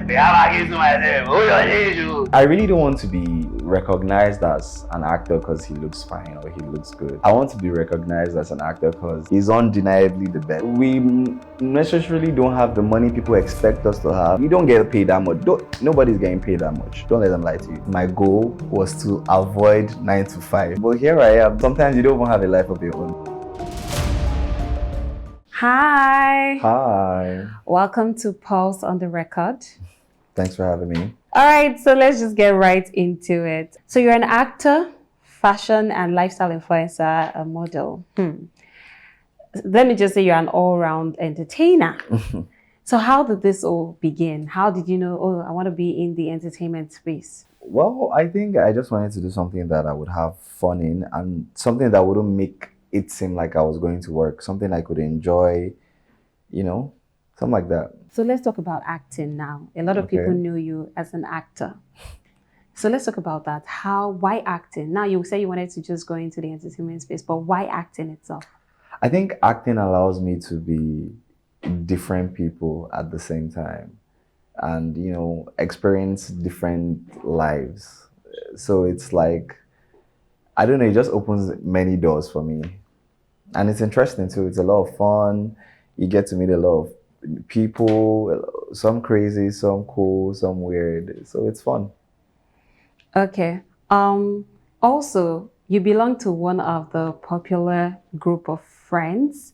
I really don't want to be recognized as an actor because he looks fine or he looks good. I want to be recognized as an actor because he's undeniably the best. We necessarily don't have the money people expect us to have. We don't get paid that much. Nobody's getting paid that much. Don't let them lie to you. My goal was to avoid 9 to 5. But here I am. Sometimes you don't even have a life of your own. Hi. Hi. Welcome to Pulse on the Record. Thanks for having me. All right, so let's just get right into it. So you're an actor, fashion and lifestyle influencer, a model. Let me just say you're an all-round entertainer. So how did this all begin? How did you know, oh, I want to be in the entertainment space? Well, I think I just wanted to do something that I would have fun in and something that wouldn't make it seemed like I was going to work, something I could enjoy, something like that. So let's talk about acting now. A lot of people know you as an actor. So let's talk about that. Why acting? Now you say you wanted to just go into the entertainment space, but why acting itself? I think acting allows me to be different people at the same time and, experience different lives. So it's like, I don't know, it just opens many doors for me. And it's interesting too. It's a lot of fun. You get to meet a lot of people, some crazy, some cool, some weird. So it's fun. Okay. Also, you belong to one of the popular group of friends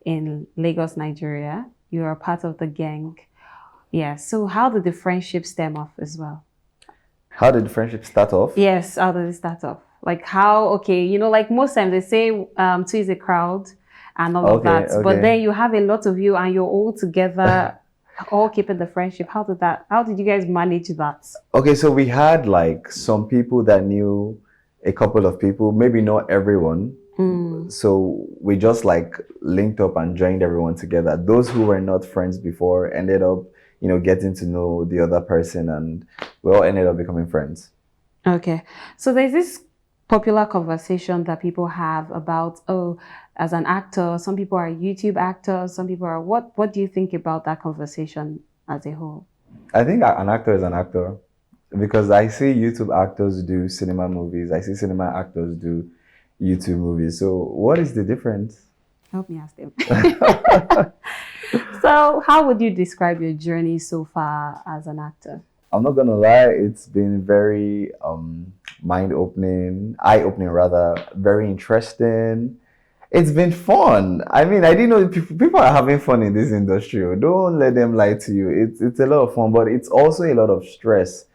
in Lagos, Nigeria. You are part of the gang. Yeah. So how did the friendship stem off as well? How did the friendship start off? Yes. How did it start off? Like like most times they say two is a crowd and all of that. Okay. But then you have a lot of you and you're all together, all keeping the friendship. How did you guys manage that? Okay, so we had like some people that knew a couple of people, maybe not everyone. So we just like linked up and joined everyone together. Those who were not friends before ended up, getting to know the other person and we all ended up becoming friends. Okay. So there's this popular conversation that people have about, as an actor, some people are YouTube actors, some people are what do you think about that conversation as a whole? I think an actor is an actor because I see YouTube actors do cinema movies. I see cinema actors do YouTube movies. So what is the difference? Help me ask them. So how would you describe your journey so far as an actor? I'm not gonna lie, it's been very eye-opening rather, very interesting. It's been fun. I mean, I didn't know people are having fun in this industry. Don't let them lie to you. It's a lot of fun, but it's also a lot of stress.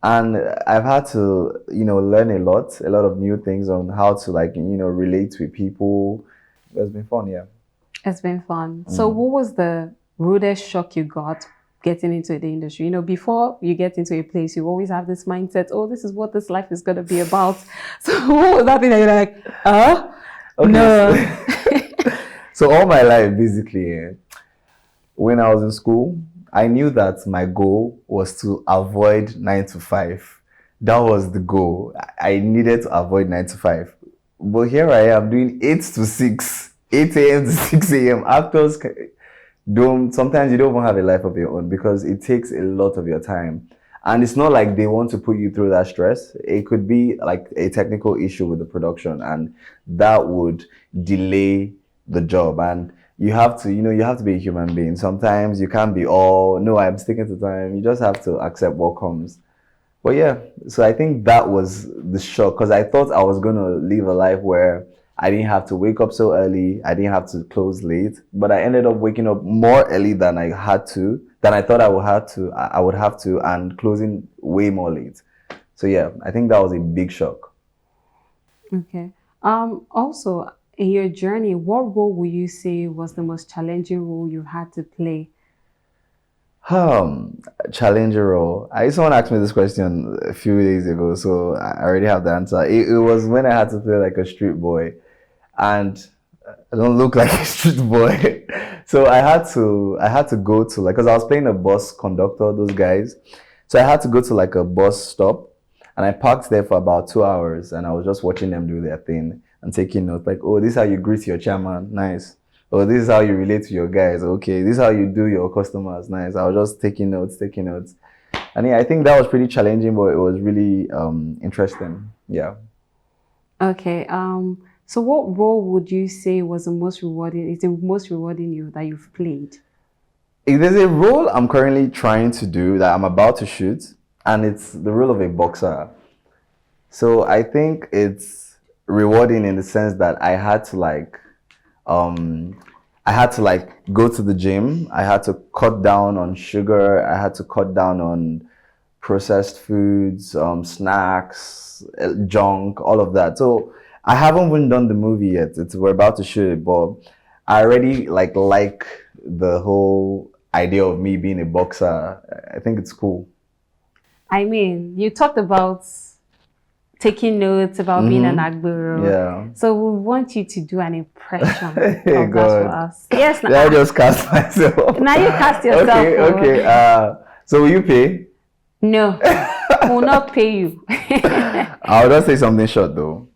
And I've had to, learn a lot of new things on how to relate with people. It's been fun, yeah. It's been fun. So what was the rudest shock you got getting into the industry? Before you get into a place, you always have this mindset, oh, this is what this life is going to be about. So what was that thing that you're like, Okay. No. So all my life, basically, when I was in school, I knew that my goal was to avoid 9 to 5. That was the goal. I needed to avoid 9 to 5. But here I am doing 8 to 6, 8 a.m. to 6 a.m. Actors sometimes you don't even have a life of your own because it takes a lot of your time. And it's not like they want to put you through that stress. It could be like a technical issue with the production and that would delay the job. And you have to be a human being. Sometimes you can't be no, I'm sticking to time. You just have to accept what comes. But yeah, so I think that was the shock because I thought I was going to live a life where I didn't have to wake up so early. I didn't have to close late, but I ended up waking up more early than I thought I would have to, and closing way more late. So yeah, I think that was a big shock. Okay. Also, in your journey, what role would you say was the most challenging role you had to play? Challenger role. Someone asked me this question a few days ago, so I already have the answer. It was when I had to play like a street boy, and I don't look like a street boy. So I had to go to because I was playing a bus conductor, those guys. So I had to go to like a bus stop and I parked there for about 2 hours and I was just watching them do their thing and taking notes like, oh, this is how you greet your chairman. Nice. Oh, this is how you relate to your guys. Okay, this is how you do your customers. Nice. I was just taking notes, taking notes. And yeah, I think that was pretty challenging, but it was really interesting. Yeah. Okay. So what role would you say was the most rewarding? Is the most rewarding you that you've played? If there's a role I'm currently trying to do that I'm about to shoot, and it's the role of a boxer. So I think it's rewarding in the sense that um, I had to like go to the gym. I had to cut down on sugar. I had to cut down on processed foods, snacks, junk, all of that. So I haven't even done the movie yet. We're about to shoot it, but I already like the whole idea of me being a boxer. I think it's cool. I mean, you talked about taking notes about being an Agbero. Yeah. So we want you to do an impression of Hey that for God. us. Yes, Did I just cast myself? now you cast yourself. Okay, okay. So will you pay? No, will not pay you. I'll just say something short though.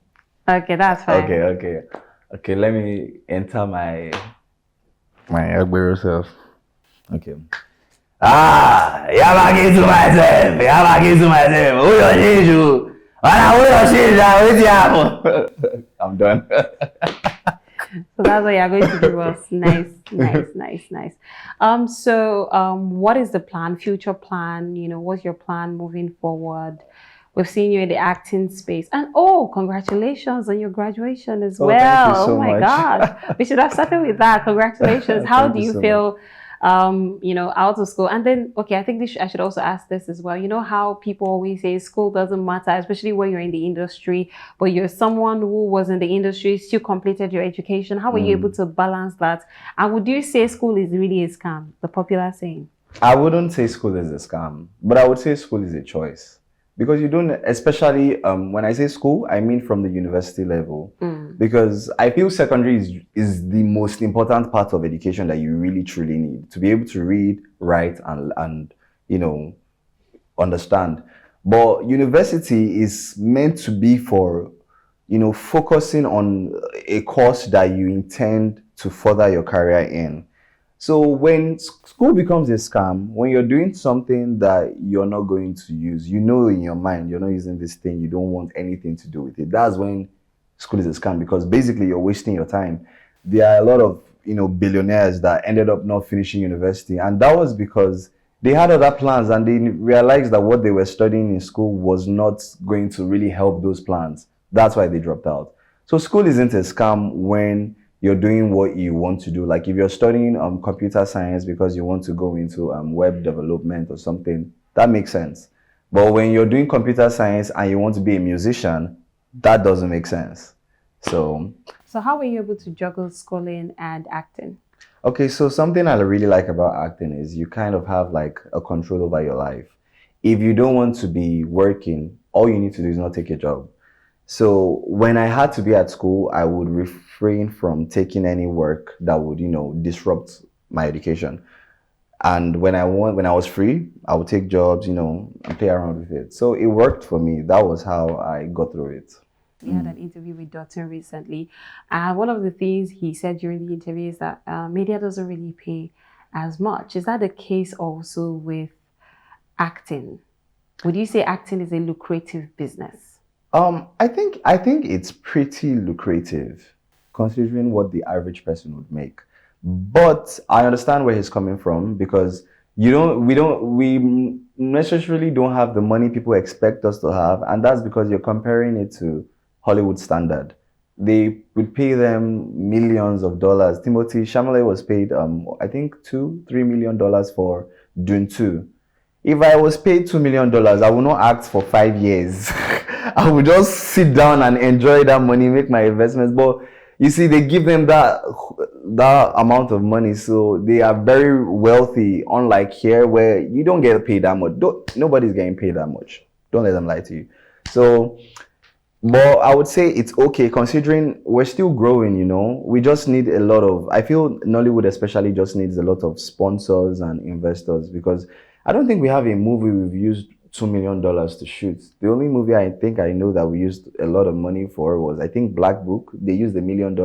Okay, that's fine. Okay. Let me enter my Agbero self. Okay. Yabagi to myself. Yabagi to myself. Who your issue? I'm done. So that's what you're going to do us. Nice, nice. What is the plan, future plan? You know, what's your plan moving forward? We've seen you in the acting space. And oh, congratulations on your graduation as well. Thank you so oh my much. God. We should have started with that. Congratulations. How Thank do you you so feel out of school? And then, okay, I think I should also ask this as well. You know how people always say school doesn't matter, especially when you're in the industry, but you're someone who was in the industry, still completed your education. How were you able to balance that? And would you say school is really a scam, the popular saying? I wouldn't say school is a scam, but I would say school is a choice. Because you don't, especially when I say school, I mean from the university level. Because I feel secondary is the most important part of education that you really truly need to be able to read, write, and understand. But university is meant to be for focusing on a course that you intend to further your career in. So when school becomes a scam, when you're doing something that you're not going to use, in your mind, you're not using this thing, you don't want anything to do with it. That's when school is a scam, because basically you're wasting your time. There are a lot of, billionaires that ended up not finishing university. And that was because they had other plans and they realized that what they were studying in school was not going to really help those plans. That's why they dropped out. So school isn't a scam when you're doing what you want to do. Like if you're studying computer science because you want to go into web development or something, that makes sense. But when you're doing computer science and you want to be a musician, that doesn't make sense. So how were you able to juggle schooling and acting? Okay, so something I really like about acting is you kind of have like a control over your life. If you don't want to be working, all you need to do is not take a job. So when I had to be at school, I would refrain from taking any work that would, disrupt my education. And when I was free, I would take jobs, and play around with it. So it worked for me. That was how I got through it. We had an interview with Dotun recently. And one of the things he said during the interview is that media doesn't really pay as much. Is that the case also with acting? Would you say acting is a lucrative business? I think it's pretty lucrative considering what the average person would make. But I understand where he's coming from, because we necessarily don't have the money people expect us to have, and that's because you're comparing it to Hollywood standard. They would pay them millions of dollars. Timothy Chalamet was paid I think $2-3 million for Dune 2. If I was paid $2 million, I would not act for 5 years. I would just sit down and enjoy that money, make my investments. But you see, they give them that amount of money, so they are very wealthy. Unlike here, where you don't get paid that much. Nobody's getting paid that much. Don't let them lie to you. So, but I would say it's okay considering we're still growing. We just need a lot of. I feel Nollywood especially just needs a lot of sponsors and investors, because I don't think we have a movie we've used $2 million to shoot. The only movie I think I know that we used a lot of money for was, I think, Black Book. They used $1 million.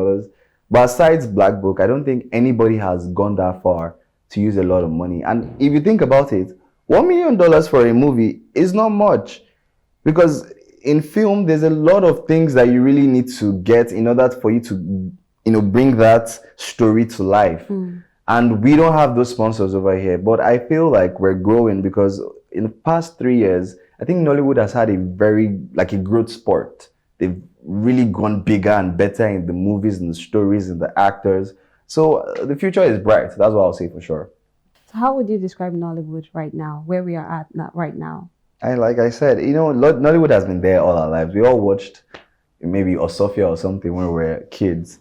But besides Black Book, I don't think anybody has gone that far to use a lot of money. And if you think about it, $1 million for a movie is not much, because in film there's a lot of things that you really need to get in order for you to, bring that story to life. And we don't have those sponsors over here. But I feel like we're growing, because in the past 3 years, I think Nollywood has had a a growth spurt. They've really gone bigger and better in the movies and the stories and the actors. So the future is bright. That's what I'll say for sure. So how would you describe Nollywood right now, where we are at right now? Like I said, Nollywood has been there all our lives. We all watched maybe Osofia or something when we were kids.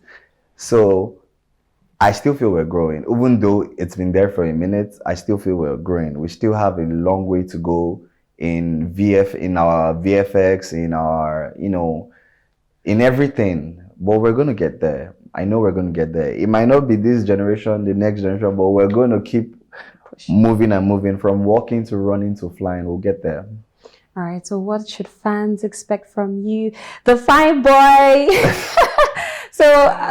So I still feel we're growing. Even though it's been there for a minute, I still feel we're growing. We still have a long way to go in our VFX, in our, in everything. But we're going to get there. I know we're going to get there. It might not be this generation, the next generation, but we're going to keep moving and moving, from walking to running to flying. We'll get there. All right. So what should fans expect from you, the fine boy? So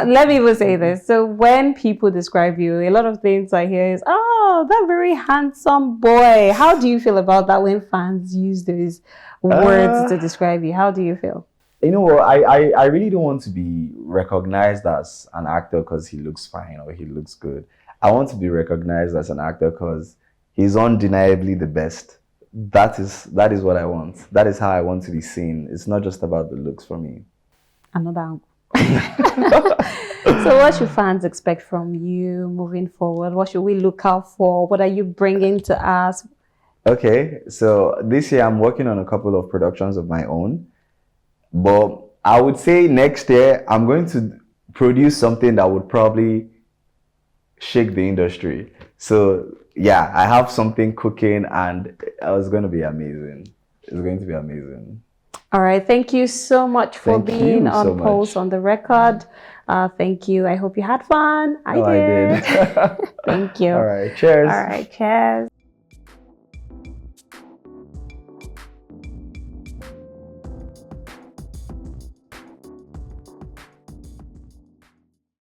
let me even say this. So when people describe you, a lot of things I hear is, oh, that very handsome boy. How do you feel about that when fans use those words to describe you? How do you feel? I really don't want to be recognized as an actor because he looks fine or he looks good. I want to be recognized as an actor because he's undeniably the best. That is what I want. That is how I want to be seen. It's not just about the looks for me. Another angle. So what should fans expect from you moving forward? What should we look out for? What are you bringing to us? Okay, so this year I'm working on a couple of productions of my own. But I would say next year I'm going to produce something that would probably shake the industry. So yeah, I have something cooking and it's going to be amazing. It's going to be amazing. All right. Thank you so much for being on Pulse on the Record. Thank you. I hope you had fun. I did. I did. Thank you. All right. Cheers. All right. Cheers.